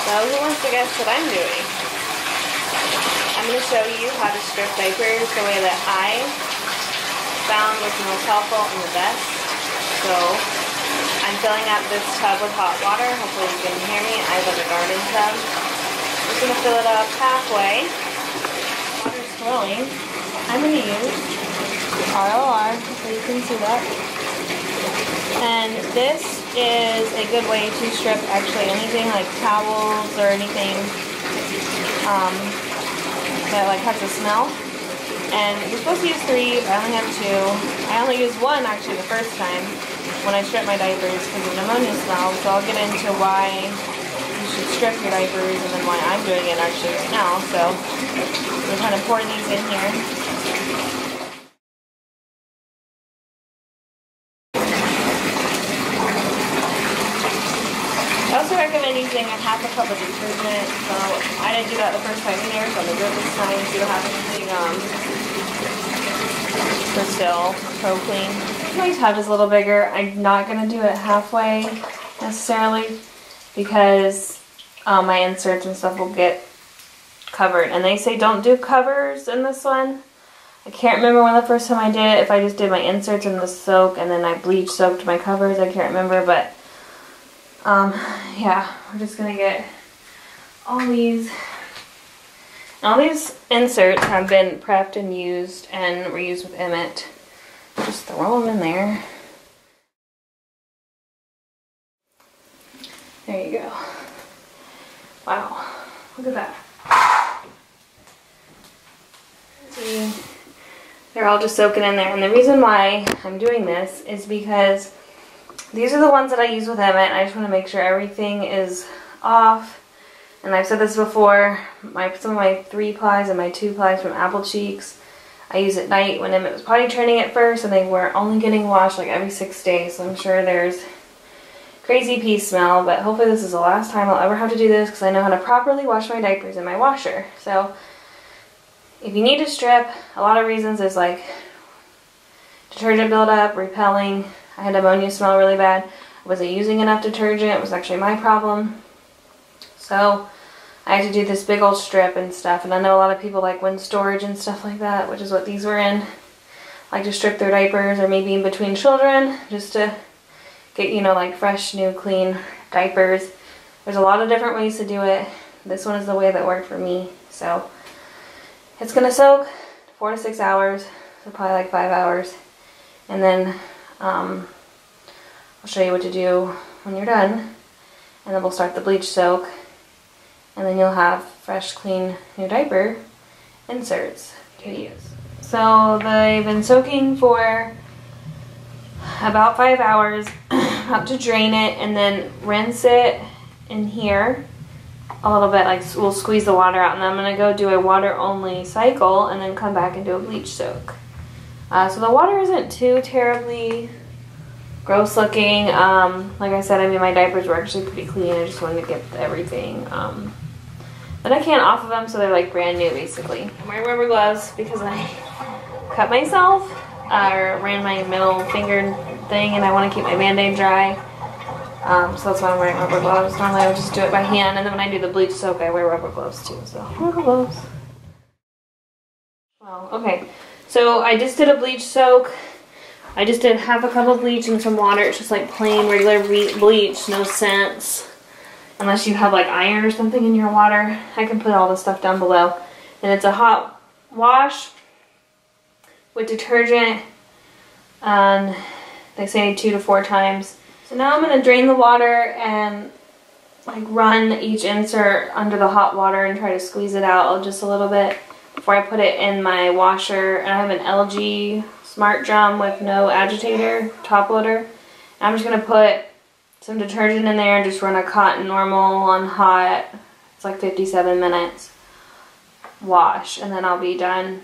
So who wants to guess what I'm doing? I'm going to show you how to strip diapers the way that I found was the most helpful and the best. So I'm filling up this tub with hot water. Hopefully you can hear me. I have a garden tub. I'm just going to fill it up halfway. Water's flowing. I'm going to use ROR so you can see that. And this is a good way to strip actually anything like towels or anything that like has a smell. And you're supposed to use 3, but I only have 2. I only used 1 actually the first time when I stripped my diapers because of pneumonia smell. So I'll get into why you should strip your diapers and then why I'm doing it actually right now. So we're kind of pouring these in here. I also recommend using a half a cup of detergent. So I didn't do that the first time either, so I'm going to do it this time. So you don't have to using Persil Pro Clean. My tub is a little bigger. I'm not going to do it halfway necessarily because my inserts and stuff will get covered. And they say don't do covers in this one. I can't remember when the first time I did it, if I just did my inserts in the soak and then I bleach soaked my covers. I can't remember, but yeah, we're just going to get all these. All these inserts have been prepped and used and reused with Emmett. Just throw them in there. There you go. Wow, look at that. See, they're all just soaking in there. And the reason why I'm doing this is because these are the ones that I use with Emmett. I just want to make sure everything is off. And I've said this before, some of my 3 plies and my 2 plies from Apple Cheeks, I use at night when Emmett was potty training at first, and they were only getting washed like every 6 days. So I'm sure there's crazy pee smell, but hopefully this is the last time I'll ever have to do this because I know how to properly wash my diapers in my washer. So if you need to strip, a lot of reasons is like detergent buildup, repelling. I had ammonia smell really bad. I wasn't using enough detergent. It was actually my problem. So I had to do this big old strip and stuff, and I know a lot of people like when storage and stuff like that, which is what these were in, like to strip their diapers or maybe in between children just to get, you know, like fresh, new, clean diapers. There's a lot of different ways to do it. This one is the way that worked for me. So it's going to soak 4 to 6 hours, so probably like 5 hours. And then I'll show you what to do when you're done. And then we'll start the bleach soak. And then you'll have fresh, clean, new diaper inserts to use. So they've been soaking for about 5 hours. Have to drain it and then rinse it in here a little bit, like we'll squeeze the water out. And then I'm going to go do a water only cycle and then come back and do a bleach soak. So the water isn't too terribly gross looking. Like I said, I mean my diapers were actually pretty clean. I just wanted to get everything but I can't off of them, so they're like brand new basically. I'm wearing rubber gloves because I cut myself or ran my middle finger thing and I want to keep my band-aid dry. So that's why I'm wearing rubber gloves. Normally I would just do it by hand, and then when I do the bleach soak I wear rubber gloves too. So rubber gloves. Wow, okay. So I just did a bleach soak. I just did half a cup of bleach and some water. It's just like plain regular bleach, no scents. Unless you have like iron or something in your water. I can put all this stuff down below. And it's a hot wash with detergent. And they say 2 to 4 times. So now I'm going to drain the water and like run each insert under the hot water and try to squeeze it out just a little bit before I put it in my washer. And I have an LG Smart Drum with no agitator, top loader. And I'm just going to put some detergent in there and just run a cotton normal on hot. It's like 57 minutes wash, and then I'll be done.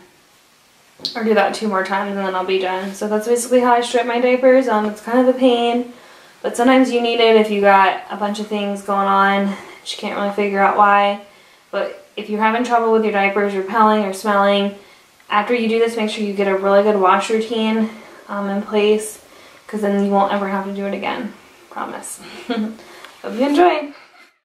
Or do that 2 more times and then I'll be done. So that's basically how I strip my diapers. It's kind of a pain, but sometimes you need it if you got a bunch of things going on that you can't really figure out why. But if you're having trouble with your diapers repelling or smelling, after you do this, make sure you get a really good wash routine in place, because then you won't ever have to do it again. Promise. Hope you enjoyed.